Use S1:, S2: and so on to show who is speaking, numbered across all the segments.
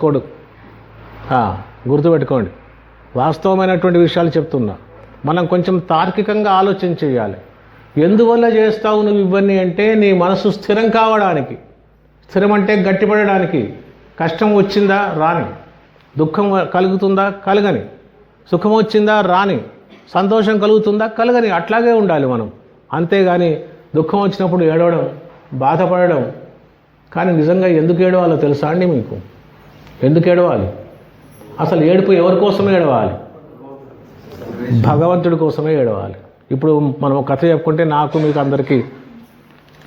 S1: పట్టించుకోడు. గుర్తుపెట్టుకోండి, వాస్తవమైనటువంటి విషయాలు చెప్తున్నా. మనం కొంచెం తార్కికంగా ఆలోచన చేయాలి. ఎందువల్ల చేస్తావు నువ్వు ఇవన్నీ అంటే నీ మనసు స్థిరం కావడానికి. స్థిరం అంటే గట్టిపడడానికి. కష్టం వచ్చిందా రాని, దుఃఖం కలుగుతుందా కలగని, సుఖం వచ్చిందా రాని, సంతోషం కలుగుతుందా కలగని, అట్లాగే ఉండాలి మనం. అంతేగాని దుఃఖం వచ్చినప్పుడు ఏడవడం, బాధపడడం. కానీ నిజంగా ఎందుకు ఏడవాలో తెలుసా అండి మీకు? ఎందుకు ఏడవాలి? అసలు ఏడుపు ఎవరి కోసమే ఏడవాలి? భగవంతుడి కోసమే ఏడవాలి. ఇప్పుడు మనం కథ చెప్పుకుంటే నాకు మీకు అందరికీ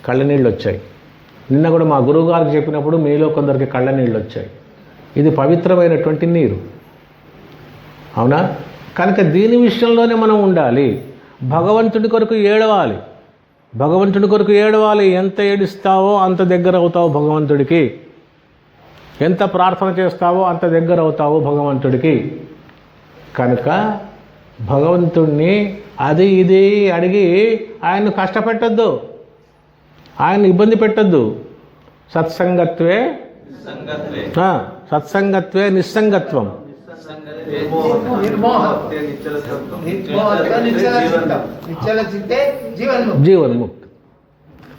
S1: కళ్ళనీళ్ళు వచ్చాయి. నిన్న కూడా మా గురువు గారికి చెప్పినప్పుడు మీలో కొందరికి కళ్ళనీళ్ళు వచ్చాయి. ఇది పవిత్రమైనటువంటి నీరు, అవునా? కనుక దీని విషయంలోనే మనం ఉండాలి. భగవంతుడి కొరకు ఏడవాలి. భగవంతుడి కొరకు ఏడవాలి. ఎంత ఏడుస్తావో అంత దగ్గర అవుతావు భగవంతుడికి. ఎంత ప్రార్థన చేస్తావో అంత దగ్గర అవుతావు భగవంతుడికి. కనుక భగవంతుడిని అది ఇది అడిగి ఆయన్ను కష్టపెట్టద్దు, ఆయన ఇబ్బంది పెట్టద్దు. సత్సంగత్వే సత్సంగత్వే నిస్సంగత్వం. జీవన్ముక్తి.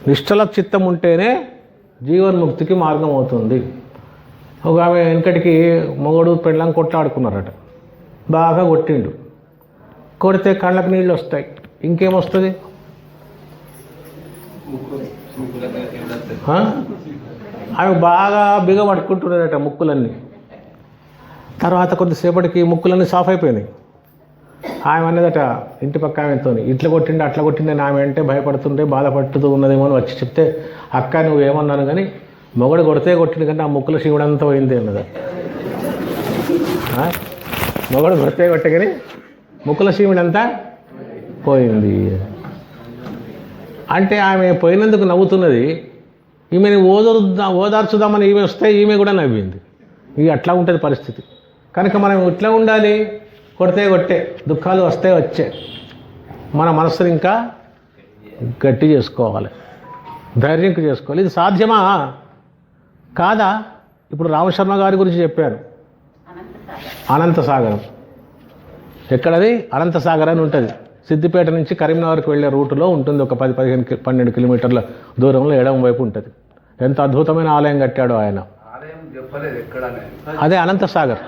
S1: నిశ్చల చిత్తం ఉంటేనే జీవన్ముక్తికి మార్గం అవుతుంది. ఒక ఆమె వెనకటికి మొగడు పెళ్ళం కొట్లాడుకున్నారట. బాగా కొట్టిండు. కొడితే కళ్ళకు నీళ్ళు వస్తాయి. ఇంకేమొస్తుంది? అవి బాగా బిగపట్టుకుంటున్నారట ముక్కులన్నీ. తర్వాత కొద్దిసేపటికి ముక్కులన్నీ సాఫ్ అయిపోయినాయి. ఆమె అన్నదట ఇంటి పక్క ఆమెతో, ఇట్లా కొట్టిండు అట్లా కొట్టిండని ఆమె అంటే భయపడుతుంటే బాధపడుతూ ఉన్నదేమో అని వచ్చి చెప్తే, అక్క నువ్వేమన్నాను కానీ మొగడు కొడితే కొట్టిండు కానీ ఆ ముక్కుల శివుడంతా పోయింది అన్నది. మొగడు కొడితే కొట్టే కానీ ముక్కుల శివుడంతా పోయింది అంటే ఆమె పోయినందుకు నవ్వుతున్నది. ఈమెని ఓదార్చుదామని ఈమె వస్తే ఈమె కూడా నవ్వింది. ఇక అట్లా ఉంటుంది పరిస్థితి. కనుక మనం ఇట్లా ఉండాలి. కొడితే కొట్టే, దుఃఖాలు వస్తే వచ్చే, మన మనసుని ఇంకా గట్టి చేసుకోవాలి, ధైర్యం చేసుకోవాలి. ఇది సాధ్యమా కాదా? ఇప్పుడు రామశర్మ గారి గురించి చెప్పాను. అనంతసాగరం ఎక్కడది? అనంతసాగర్ అని ఉంటుంది. సిద్దిపేట నుంచి కరీంనగర్కి వెళ్ళే రూటులో ఉంటుంది. ఒక 10-12 కిలోమీటర్ల దూరంలో ఎడమ వైపు ఉంటుంది. ఎంత అద్భుతమైన ఆలయం కట్టాడో ఆయన. అదే అనంతసాగర్.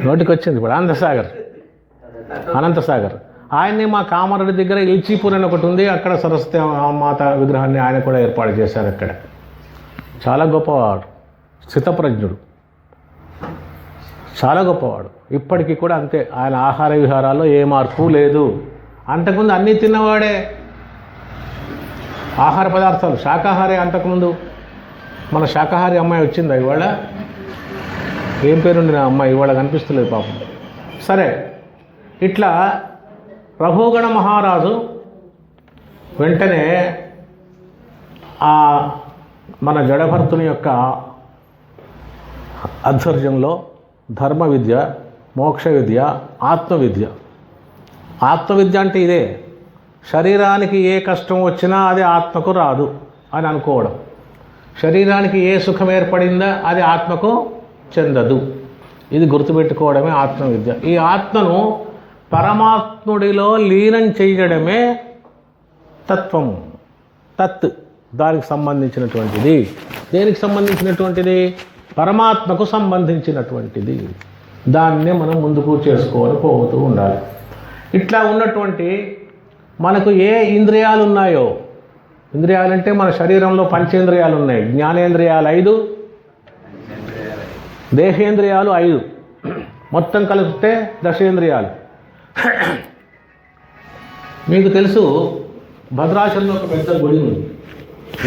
S1: నోటికి వచ్చింది ఇప్పుడు అనంతసాగర్. ఆయన్ని మా కామారెడ్డి దగ్గర ఇల్చీపూర్ అని ఒకటి ఉంది. అక్కడ సరస్వతి మాత విగ్రహాన్ని ఆయన కూడా ఏర్పాటు చేశారు. అక్కడ చాలా గొప్పవాడు, స్థితప్రజ్ఞుడు, చాలా గొప్పవాడు. ఇప్పటికీ కూడా అంతే. ఆయన ఆహార విహారాల్లో ఏ మార్పు లేదు. అంతకుముందు అన్నీ తిన్నవాడే. ఆహార పదార్థాలు శాకాహారి. అంతకుముందు మన శాకాహారి అమ్మాయి వచ్చిందా ఇవాళ? ఏం పేరుండి నా అమ్మాయి? ఇవాళ కనిపిస్తలేదు పాపం. సరే, ఇట్లా రఘుగణ మహారాజు వెంటనే మన జడభరతుని యొక్క ఆధ్వర్యంలో ధర్మ విద్య, మోక్ష విద్య, ఆత్మవిద్య. ఆత్మవిద్య అంటే ఇదే. శరీరానికి ఏ కష్టం వచ్చినా అది ఆత్మకు రాదు అని అనుకోవడం. శరీరానికి ఏ సుఖం ఏర్పడిందా అది ఆత్మకు చెందదు. ఇది గుర్తుపెట్టుకోవడమే ఆత్మవిద్య. ఈ ఆత్మను పరమాత్ముడిలో లీనం చేయడమే తత్వం. తత్ దానికి సంబంధించినటువంటిది. దేనికి సంబంధించినటువంటిది? పరమాత్మకు సంబంధించినటువంటిది. దాన్నే మనం ముందుకు చేసుకొని పోతూ ఉండాలి. ఇట్లా ఉన్నటువంటి మనకు ఏ ఇంద్రియాలు ఉన్నాయో, ఇంద్రియాలంటే మన శరీరంలో పంచేంద్రియాలు ఉన్నాయి. జ్ఞానేంద్రియాలు 5, దేహేంద్రియాలు 5, మొత్తం కలిపితే దశేంద్రియాలు. మీకు తెలుసు భద్రాచలంలో ఒక పెద్ద గుడి ఉంది.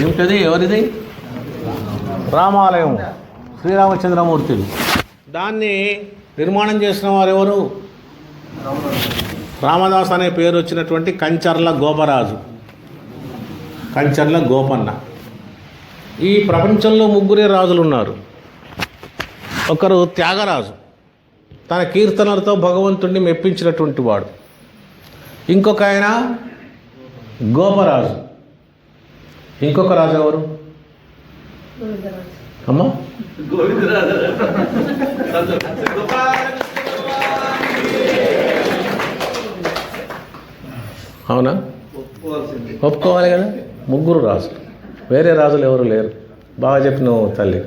S1: ఏమిటది? ఎవరిది? రామాలయం, శ్రీరామచంద్రమూర్తిది. దాన్ని నిర్మాణం చేసిన వారు ఎవరు? రామదాస్ అనే పేరు వచ్చినటువంటి కంచర్ల గోపరాజు, కంచర్ల గోపన్న. ఈ ప్రపంచంలో 3 రాజులు ఉన్నారు. ఒకరు త్యాగరాజు, తన కీర్తనలతో భగవంతుడిని మెప్పించినటువంటి వాడు. ఇంకొక ఆయన గోపరాజు. ఇంకొక రాజు ఎవరు? అమ్మా అవునా? ఒప్పుకోవాలి కదా. ముగ్గురు రాజులు, వేరే రాజులు ఎవరు లేరు. బాగా చెప్పినావు తల్లి.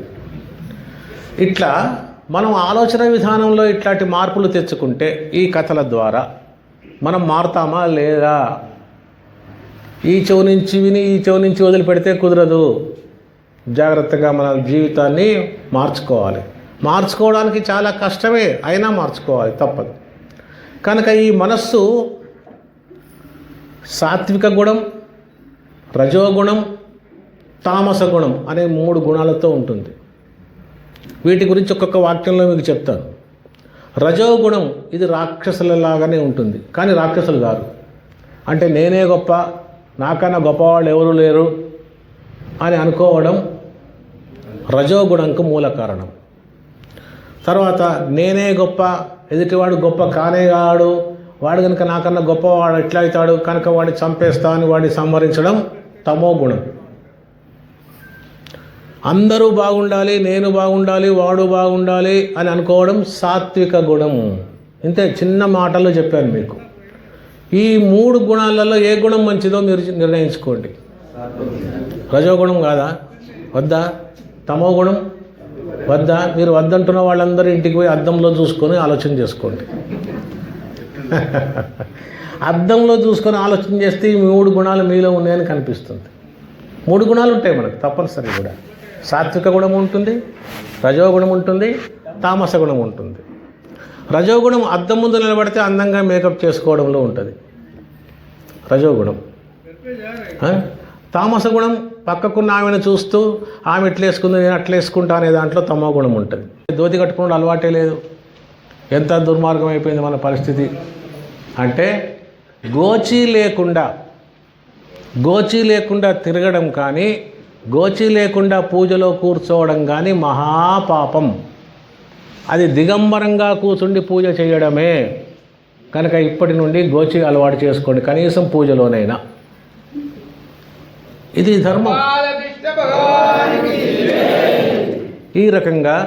S1: ఇట్లా మనం ఆలోచన విధానంలో ఇట్లాంటి మార్పులు తెచ్చుకుంటే ఈ కథల ద్వారా మనం మారుతామా లేదా? ఈ చెవు నుంచి విని ఈ చెవు నుంచి వదిలిపెడితే కుదరదు. జాగ్రత్తగా మన జీవితాన్ని మార్చుకోవాలి. మార్చుకోవడానికి చాలా కష్టమే, అయినా మార్చుకోవాలి, తప్పదు. కనుక ఈ మనస్సు సాత్విక గుణం, రజోగుణం, తామస గుణం అనే 3 గుణాలతో ఉంటుంది. వీటి గురించి ఒక్కొక్క వాక్యంలో మీకు చెప్తాను. రజోగుణం ఇది రాక్షసులలాగానే ఉంటుంది, కానీ రాక్షసులు కాదు. అంటే నేనే గొప్ప, నాకన్నా గొప్పవాళ్ళు ఎవరు లేరు అని అనుకోవడం రజోగుణంకు మూల కారణం. తర్వాత నేనే గొప్ప, ఎదుటివాడు గొప్ప కానే కాడు, వాడు కనుక నాకన్నా గొప్పవాడు ఎట్లా అవుతాడు కనుక వాడిని చంపేస్తా అని వాడిని సంహరించడం తమో గుణం. అందరూ బాగుండాలి, నేను బాగుండాలి, వాడు బాగుండాలి అని అనుకోవడం సాత్విక గుణం. ఇంతే, చిన్న మాటల్లో చెప్పాను మీకు. ఈ 3 గుణాలలో ఏ గుణం మంచిదో మీరు నిర్ణయించుకోండి. రజోగుణం కాదా? వద్దా? తమో గుణం వద్దా? మీరు వద్దంటున్న వాళ్ళందరూ ఇంటికి పోయి అద్దంలో చూసుకొని ఆలోచన చేసుకోండి. అద్దంలో చూసుకొని ఆలోచన చేస్తే ఈ 3 గుణాలు మీలో ఉన్నాయని కనిపిస్తుంది. 3 గుణాలు ఉంటాయి మనకు తప్పనిసరి కూడా. సాత్విక గుణం ఉంటుంది, రజోగుణం ఉంటుంది, తామస గుణం ఉంటుంది. రజోగుణం అద్దం ముందు నిలబడితే అందంగా మేకప్ చేసుకోవడంలో ఉంటుంది రజోగుణం. తామస గుణం పక్కకున్న ఆమెను చూస్తూ ఆమె ఎట్లా వేసుకుంది నేను అట్లా వేసుకుంటా అనే దాంట్లో తమో గుణం ఉంటుంది. ధోతి కట్టుకున్న అలవాటే లేదు. ఎంత దుర్మార్గం అయిపోయింది మన పరిస్థితి అంటే, గోచీ లేకుండా తిరగడం కానీ, గోచీ లేకుండా పూజలో కూర్చోవడం కానీ మహాపాపం. అది దిగంబరంగా కూర్చుండి పూజ చేయడమే. కనుక ఇప్పటి నుండి గోచి అలవాటు చేసుకోండి, కనీసం పూజలోనైనా. ఇది ధర్మం. ఈ రకంగా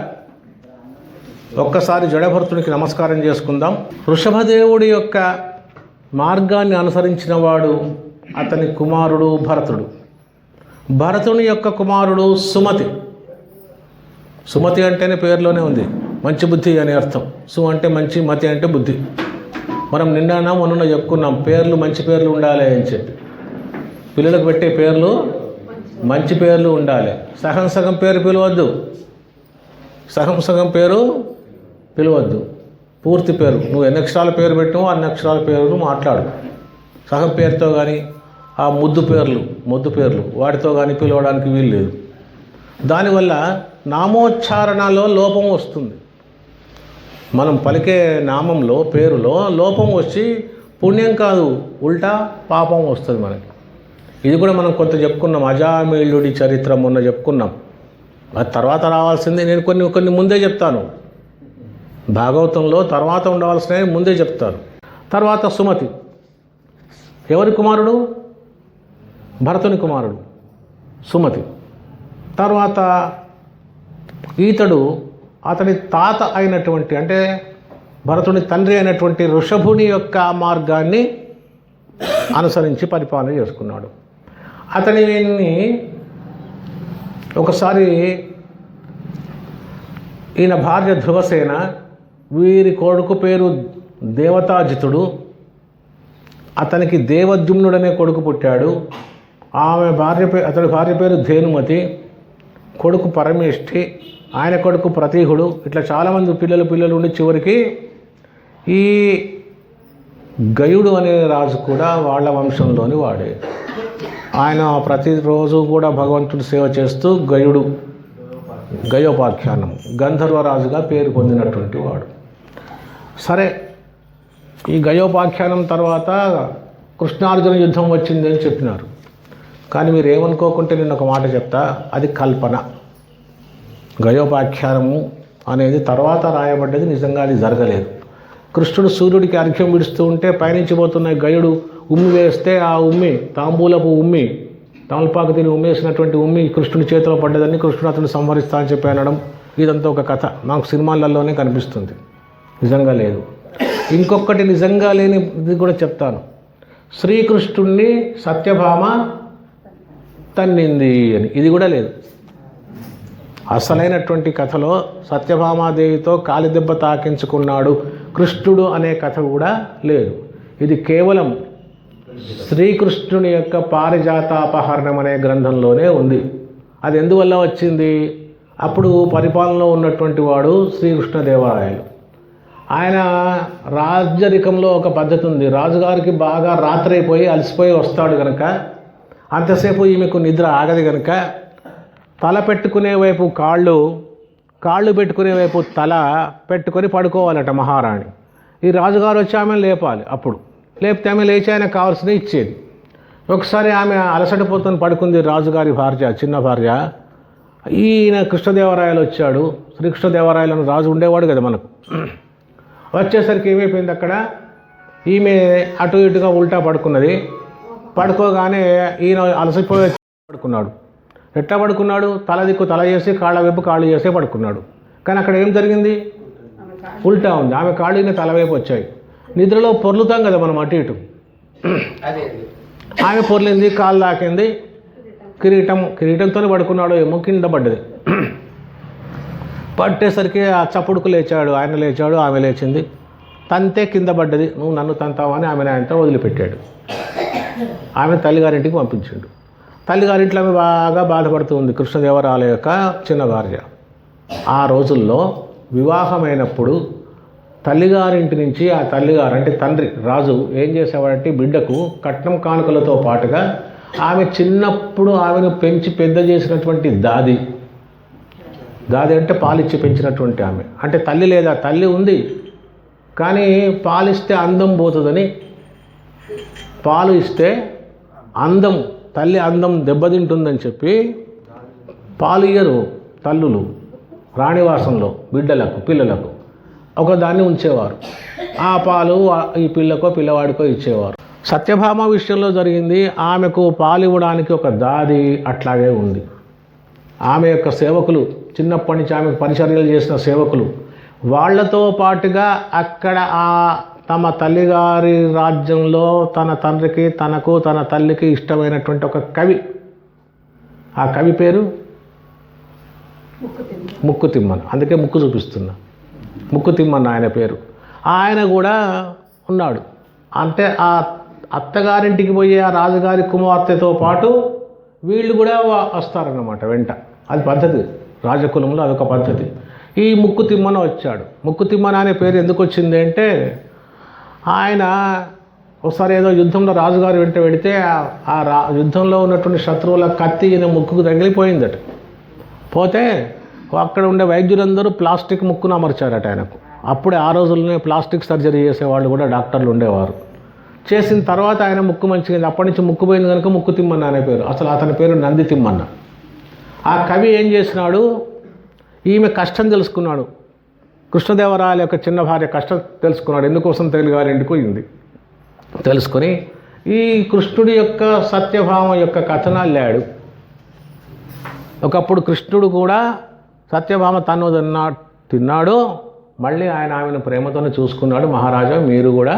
S1: ఒక్కసారి జడభరతునికి నమస్కారం చేసుకుందాం. వృషభదేవుడి యొక్క మార్గాన్ని అనుసరించిన వాడు అతని కుమారుడు భరతుడు. భరతుని యొక్క కుమారుడు సుమతి. సుమతి అంటేనే పేరులోనే ఉంది, మంచి బుద్ధి అని అర్థం. సు అంటే మంచి, మతి అంటే బుద్ధి. మనం నిన్న మొన్న చెప్పుకున్నాం, పేర్లు మంచి పేర్లు ఉండాలి అని చెప్పి. పిల్లలకు పెట్టే పేర్లు మంచి పేర్లు ఉండాలి. సగం సగం పేరు పిలవద్దు, సగం సగం పేరు పిలవద్దు. పూర్తి పేరు, నువ్వు ఎన్ని అక్షరాల పేరు పెట్టావో అన్ని అక్షరాల పేరు మాట్లాడు. సగం పేరుతో కానీ ఆ మొద్దు పేర్లు వాటితో కానీ పిలవడానికి వీలు లేదు. దానివల్ల నామోచ్చారణలో లోపం వస్తుంది. మనం పలికే నామంలో, పేరులో లోపం వచ్చి పుణ్యం కాదు, ఉల్టా పాపం వస్తుంది మనకి. ఇది కూడా మనం కొంత చెప్పుకున్నాం. అజామీళుడి చరిత్ర మొన్న చెప్పుకున్నాం. అది తర్వాత రావాల్సిందే. నేను కొన్ని ముందే చెప్తాను. భాగవతంలో తర్వాత ఉండవలసినవి ముందే చెప్తాను. తర్వాత సుమతి ఎవరి కుమారుడు? భరతుని కుమారుడు సుమతి. తర్వాత ఈతడు అతని తాత అయినటువంటి, అంటే భరతుని తండ్రి అయినటువంటి ఋషభుని యొక్క మార్గాన్ని అనుసరించి పరిపాలన చేసుకున్నాడు. అతనిని ఒకసారి ఈయన భార్య ధ్రువసేన, వీరి కొడుకు పేరు దేవతాజితుడు, అతనికి దేవద్యుమ్నుడనే కొడుకు పుట్టాడు. అతడి భార్య పేరు ధేనుమతి, కొడుకు పరమేష్ఠి, ఆయన కొడుకు ప్రతీహుడు. ఇట్లా చాలామంది పిల్లలు ఉండి చివరికి ఈ గయుడు అనే రాజు కూడా వాళ్ళ వంశంలోని వాడే. ఆయన ప్రతిరోజు కూడా భగవంతుడి సేవ చేస్తూ గయోపాఖ్యానం గంధర్వరాజుగా పేరు పొందినటువంటి వాడు. సరే, ఈ గయోపాఖ్యానం తర్వాత కృష్ణార్జున యుద్ధం వచ్చిందని చెప్పినారు. కానీ మీరు ఏమనుకోకుంటే నేను ఒక మాట చెప్తా, అది కల్పన. గయోపాఖ్యానము అనేది తర్వాత రాయబడ్డది, నిజంగా అది జరగలేదు. కృష్ణుడు సూర్యుడికి అర్ఘ్యం విడుస్తూ ఉంటే పయనించిపోతున్న గయుడు ఉమ్మి వేస్తే ఆ ఉమ్మి, తాంబూలపు ఉమ్మి తమలపాకు తిని ఉమ్మేసినటువంటి ఉమ్మి కృష్ణుడి చేతిలో పడ్డదని కృష్ణుడు అతను సంహరిస్తా అని చెప్పి అనడం ఇదంతా ఒక కథ నాకు సినిమాలలోనే కనిపిస్తుంది, నిజంగా లేదు. ఇంకొకటి నిజంగా లేని ఇది కూడా చెప్తాను. శ్రీకృష్ణుణ్ణి సత్యభామ తన్నింది అని, ఇది కూడా లేదు. అసలైనటువంటి కథలో సత్యభామాదేవితో కాలిదెబ్బ తాకించుకున్నాడు కృష్ణుడు అనే కథ కూడా లేదు. ఇది కేవలం శ్రీకృష్ణుని యొక్క పారిజాతాపహరణం అనే గ్రంథంలోనే ఉంది. అది ఎందువల్ల వచ్చింది? అప్పుడు పరిపాలనలో ఉన్నటువంటి వాడు శ్రీకృష్ణదేవరాయలు. ఆయన రాజరికంలో ఒక పద్ధతి ఉంది. రాజుగారికి బాగా రాత్రి అయిపోయి అలసిపోయి వస్తాడు కనుక, అంతసేపు ఈమెకు నిద్ర ఆగదు కనుక తల పెట్టుకునే వైపు కాళ్ళు పెట్టుకునే వైపు తల పెట్టుకొని పడుకోవాలట మహారాణి. ఈ రాజుగారు వచ్చి ఆమెను లేపాలి. అప్పుడు లేపితే ఆమె లేచి ఆయన కావాల్సినవి ఇచ్చేది. ఒకసారి ఆమె అలసటపోతుని పడుకుంది, రాజుగారి భార్య, చిన్న భార్య. ఈయన కృష్ణదేవరాయలు వచ్చాడు. శ్రీకృష్ణదేవరాయలను రాజు ఉండేవాడు కదా మనకు. వచ్చేసరికి ఏమైపోయింది, అక్కడ ఈమె అటు ఇటుగా ఉల్టా పడుకున్నది. పడుకోగానే ఈయన అలసిపోయి పడుకున్నాడు. ఎట్లా పడుకున్నాడు? తల దిక్కు తల చేసి కాళ్ళ వైపు కాళ్ళు చేసే పడుకున్నాడు. కానీ అక్కడ ఏం జరిగింది? ఉల్టా ఉంది. ఆమె కాళ్ళు ఈయన తల వైపు వచ్చాయి. నిద్రలో పొర్లుతాం కదా మనం అటు ఇటు. ఆమె పొర్లింది, కాళ్ళు తాకింది, కిరీటంతో పడుకున్నాడు ఏమో, కింద పడ్డది. పట్టేసరికి ఆ చప్పుడుకు లేచాడు, ఆయన లేచాడు, ఆమె లేచింది. తంతే కింద పడ్డది. నువ్వు నన్ను తంతావని ఆమెను ఆయనతో వదిలిపెట్టాడు. ఆమె తల్లిగారింటికి పంపించాడు. తల్లిగారింట్లో ఆమె బాగా బాధపడుతూ ఉంది, కృష్ణదేవరాయల యొక్క చిన్న భార్య. ఆ రోజుల్లో వివాహమైనప్పుడు తల్లిగారింటి నుంచి ఆ తల్లిగారు అంటే తండ్రి రాజు ఏం చేసేవాడంటే బిడ్డకు కట్నం కానుకలతో పాటుగా ఆమె చిన్నప్పుడు ఆమెను పెంచి పెద్ద చేసినటువంటి దాది అంటే పాలిచ్చి పెంచినటువంటి ఆమె. అంటే తల్లి లేదా, తల్లి ఉంది కానీ పాలిస్తే అందం పోతుందని, పాలు ఇస్తే అందం, తల్లి అందం దెబ్బతింటుందని చెప్పి పాలు ఇయ్యరు తల్లులు రాణివాసంలో పిల్లలకు ఒకదాన్ని ఉంచేవారు. ఆ పాలు ఈ పిల్లకో పిల్లవాడికో ఇచ్చేవారు. సత్యభామ విషయంలో జరిగింది. ఆమెకు పాలు ఇవ్వడానికి ఒక దాది అట్లాగే ఉంది. ఆమె యొక్క సేవకులు, చిన్నప్పటి నుంచి ఆమెకు పరిచర్యలు చేసిన సేవకులు, వాళ్లతో పాటుగా అక్కడ తమ తల్లిగారి రాజ్యంలో తన తండ్రికి తనకు తన తల్లికి ఇష్టమైనటువంటి ఒక కవి, ఆ కవి పేరు ముక్కుతిమ్మన. అందుకే ముక్కు చూపిస్తున్నా, ముక్కుతిమ్మన్న ఆయన పేరు. ఆయన కూడా ఉన్నాడు. అంటే ఆ అత్తగారింటికి పోయే ఆ రాజుగారి కుమార్తెతో పాటు వీళ్ళు కూడా వస్తారన్నమాట వెంట. అది పద్ధతి, రాజకులంలో అదొక పద్ధతి. ఈ ముక్కుతిమ్మన వచ్చాడు. ముక్కుతిమ్మన అనే పేరు ఎందుకు వచ్చింది అంటే, ఆయన ఒకసారి ఏదో యుద్ధంలో రాజుగారు వెంట వెడితే యుద్ధంలో ఉన్నటువంటి శత్రువుల కత్తి ఈయన ముక్కుకు తగిలిపోయిందట. పోతే అక్కడ ఉండే వైద్యులందరూ ప్లాస్టిక్ ముక్కును అమర్చారట ఆయనకు. అప్పుడే ఆ రోజుల్లోనే ప్లాస్టిక్ సర్జరీ చేసేవాళ్ళు కూడా డాక్టర్లు ఉండేవారు. చేసిన తర్వాత ఆయన ముక్కు మంచిగా, అప్పటి నుంచి ముక్కు పోయింది కనుక ముక్కు తిమ్మన్న అనే పేరు. అసలు అతని పేరు నంది తిమ్మన్న. ఆ కవి ఏం చేసినాడు, ఈమె కష్టం తెలుసుకున్నాడు. కృష్ణదేవరాయల యొక్క చిన్న భార్య కష్టం తెలుసుకున్నాడు. ఎందుకోసం తెలుగుగారింటికి పోయింది తెలుసుకొని ఈ కృష్ణుడి యొక్క సత్యభామ యొక్క కథను అల్లాడు. ఒకప్పుడు కృష్ణుడు కూడా సత్యభామ తను తిన్నాడు, మళ్ళీ ఆయన ఆమెను ప్రేమతోనే చూసుకున్నాడు. మహారాజా, మీరు కూడా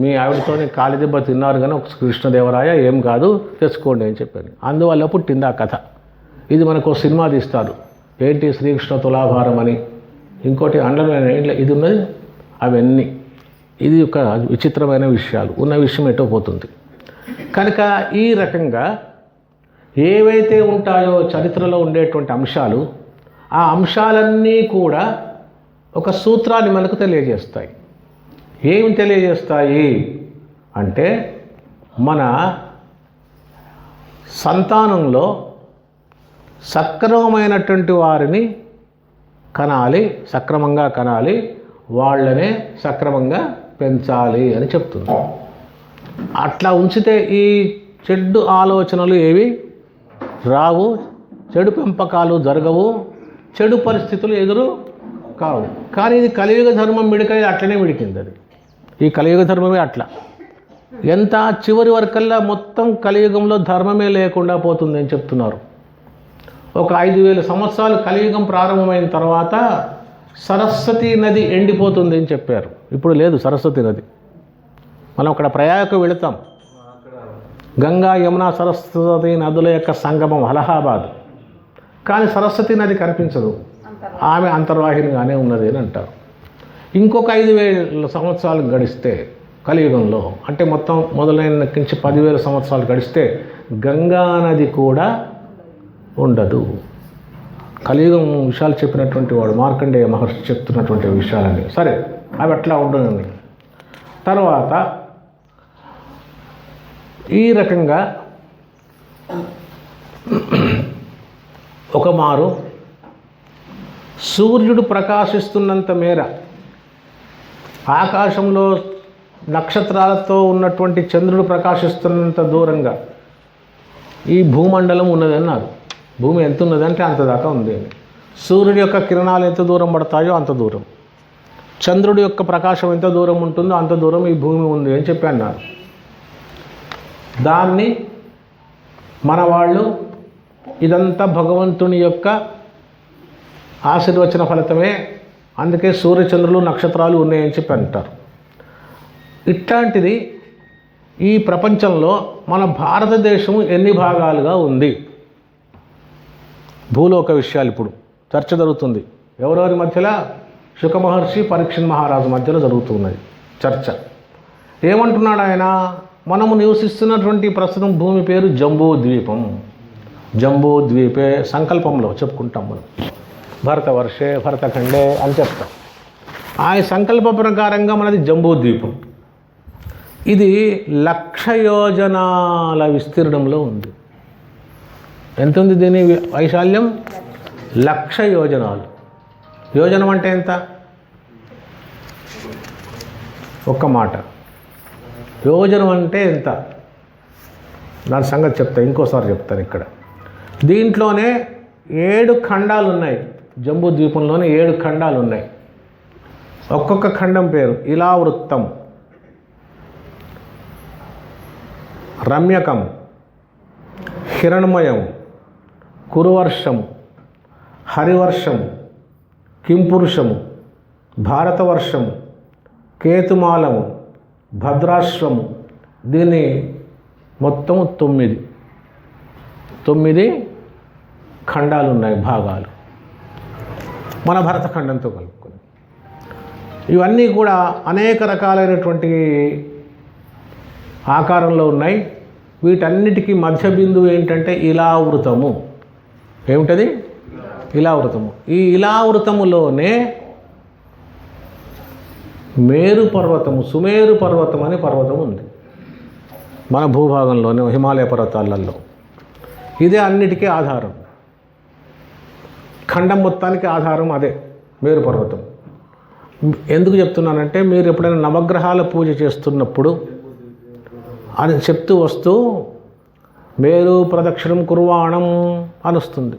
S1: మీ ఆవిడతోని కాలిదెబ్బ తిన్నారు కానీ ఒక కృష్ణదేవరాయ ఏం కాదు, తెచ్చుకోండి అని చెప్పాను. అందువల్ల పుట్టింది ఆ కథ. ఇది మనకు సినిమా తీస్తారు, ఏంటి శ్రీకృష్ణ తులాభారం అని, ఇంకోటి అండర్లైన్ ఇది ఉన్నది. అవన్నీ ఇది ఒక విచిత్రమైన విషయాలు, ఉన్న విషయం ఎటో పోతుంది. కనుక ఈ రకంగా ఏవైతే ఉంటాయో చరిత్రలో ఉండేటువంటి అంశాలు, ఆ అంశాలన్నీ కూడా ఒక సూత్రాన్ని మనకు తెలియజేస్తాయి. ఏమి తెలియజేస్తాయి అంటే, మన సంతానంలో సక్రమమైనటువంటి వారిని కనాలి, సక్రమంగా కనాలి, వాళ్ళనే సక్రమంగా పెంచాలి అని చెప్తుంది. అట్లా ఉంచితే ఈ చెడు ఆలోచనలు ఏవి రావు, చెడు పెంపకాలు జరగవు, చెడు పరిస్థితులు ఎదురు కావు. కానీ ఇది కలియుగ ధర్మం మిడికై అట్లనే మిడికింది. అది ఈ కలియుగ ధర్మమే అట్లా. ఎంత చివరి వరకల్లా మొత్తం కలియుగంలో ధర్మమే లేకుండా పోతుంది అని చెప్తున్నారు. ఒక 5000 సంవత్సరాలు కలియుగం ప్రారంభమైన తర్వాత సరస్వతి నది ఎండిపోతుంది అని చెప్పారు. ఇప్పుడు లేదు సరస్వతి నది. మనం అక్కడ ప్రయాగకు వెళతాం. గంగా యమున సరస్వతి నదుల యొక్క సంగమం అలహాబాద్. కానీ సరస్వతి నది కనిపించదు, ఆమె అంతర్వాహినిగానే ఉన్నది అని అంటారు. ఇంకొక 5000 సంవత్సరాలు గడిస్తే కలియుగంలో, అంటే మొత్తం మొదలైన నుంచి 10,000 సంవత్సరాలు గడిస్తే గంగా నది కూడా ఉండదు. కలియుగం విషయాలు చెప్పినటువంటి వాడు మార్కండేయ మహర్షి చెప్తున్నటువంటి విషయాలని. సరే, అవి అట్లా ఉండదు. తర్వాత ఈ రకంగా ఒక మారు సూర్యుడు ప్రకాశిస్తున్నంత మేర ఆకాశంలో నక్షత్రాలతో ఉన్నటువంటి చంద్రుడు ప్రకాశిస్తున్నంత దూరంగా ఈ భూమండలం ఉన్నదన్నారు. భూమి ఎంత ఉన్నదంటే అంత దాకా ఉంది. సూర్యుడి యొక్క కిరణాలు ఎంత దూరం పడతాయో అంత దూరం, చంద్రుడి యొక్క ప్రకాశం ఎంత దూరం ఉంటుందో అంత దూరం ఈ భూమి ఉంది అని చెప్పి అన్నారు. దాన్ని మన వాళ్ళు ఇదంతా భగవంతుని యొక్క ఆశీర్వచన ఫలితమే, అందుకే సూర్యచంద్రులు నక్షత్రాలు ఉన్నాయని చెప్పి అంటారు. ఇట్లాంటిది ఈ ప్రపంచంలో మన భారతదేశం ఎన్ని భాగాలుగా ఉంది? భూలోక విషయాలు ఇప్పుడు చర్చ జరుగుతుంది. ఎవరెవరి మధ్యలో? శుక మహర్షి, పరీక్షణ్ మహారాజు మధ్యలో జరుగుతున్నది చర్చ. ఏమంటున్నాడు ఆయన? మనము నివసిస్తున్నటువంటి ప్రస్తుతం భూమి పేరు జంబూ ద్వీపం. జంబూ ద్వీపే సంకల్పంలో చెప్పుకుంటాం మనం. భరతవర్షే భరతఖండే అని చెప్తాం. ఆ సంకల్ప ప్రకారంగా మనది జంబూ ద్వీపం. ఇది 1,00,000 యోజనాల విస్తీర్ణంలో ఉంది. ఎంత ఉంది దీని వైశాల్యం? 1,00,000 యోజనాలు. యోజనం అంటే ఎంత? ఒక్క మాట, యోజనం అంటే ఎంత? దాని సంగతి చెప్తా, ఇంకోసారి చెప్తాను. ఇక్కడ దీంట్లోనే 7 ఖండాలు ఉన్నాయి. జంబూ ద్వీపంలోనే 7 ఖండాలు ఉన్నాయి. ఒక్కొక్క ఖండం పేరు ఇలావృత్తం, రమ్యకం, హిరణ్మయం, కురువర్షము, హరివర్షము, కింపురుషము, భారతవర్షము, కేతుమాలము, భద్రాశ్వము. దీన్ని మొత్తం 9 ఖండాలు ఉన్నాయి, భాగాలు, మన భరతఖండంతో కలుపుకొని. ఇవన్నీ కూడా అనేక రకాలైనటువంటి ఆకారంలో ఉన్నాయి. వీటన్నిటికీ మధ్య బిందువు ఏంటంటే ఇలావృతము. ఏమిటది? ఇలావృతము. ఈ ఇలావృతములోనే మేరు పర్వతము, సుమేరు పర్వతం అనే పర్వతం ఉంది మన భూభాగంలోనే, హిమాలయ పర్వతాలలో. ఇదే అన్నిటికీ ఆధారం. ఖండం మొత్తానికి ఆధారం అదే మేరు పర్వతం. ఎందుకు చెప్తున్నానంటే, మీరు ఎప్పుడైనా నవగ్రహాల పూజ చేస్తున్నప్పుడు అని చెప్తూ వస్తూ మేరు ప్రదక్షిణం కుర్వాణం అని వస్తుంది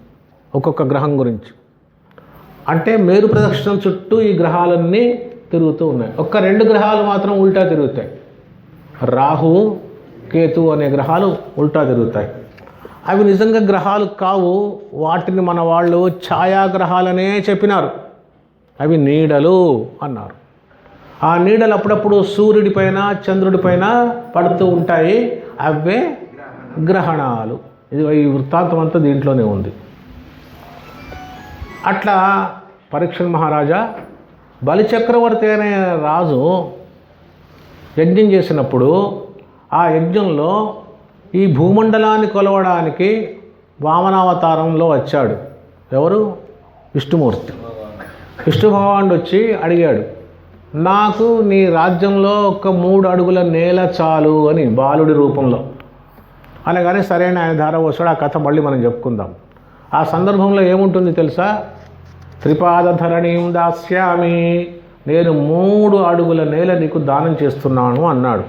S1: ఒక్కొక్క గ్రహం గురించి. అంటే మేరు ప్రదక్షిణం చుట్టూ ఈ గ్రహాలన్నీ తిరుగుతూ ఉన్నాయి. ఒక్క 2 గ్రహాలు మాత్రం ఉల్టా తిరుగుతాయి. రాహు, కేతు అనే గ్రహాలు ఉల్టా తిరుగుతాయి. అవి నిజంగా గ్రహాలు కావు. వాటిని మన వాళ్ళు ఛాయాగ్రహాలనే చెప్పినారు. అవి నీడలు అన్నారు. ఆ నీడలు అప్పుడప్పుడు సూర్యుడిపైన, చంద్రుడిపైన పడుతూ ఉంటాయి. అవే గ్రహణాలు. ఇది ఈ వృత్తాంతం అంతా దీంట్లోనే ఉంది. అట్లా పరీక్షణ్ మహారాజా బలిచక్రవర్తి అనే రాజు యజ్ఞం చేసినప్పుడు ఆ యజ్ఞంలో ఈ భూమండలాన్ని కొలవడానికి వామనావతారంలో వచ్చాడు. ఎవరు? విష్ణుమూర్తి. విష్ణు భగవానుడు వచ్చి అడిగాడు, నాకు నీ రాజ్యంలో ఒక 3 అడుగుల నేల చాలు అని, బాలుడి రూపంలో అనగానే సరైన ఆయన ధార వస్తాడు. ఆ కథ మళ్ళీ మనం చెప్పుకుందాం. ఆ సందర్భంలో ఏముంటుంది తెలుసా? త్రిపాదధరణీం దాస్యామి, నేను 3 అడుగుల నేల నీకు దానం చేస్తున్నాను అన్నాడు.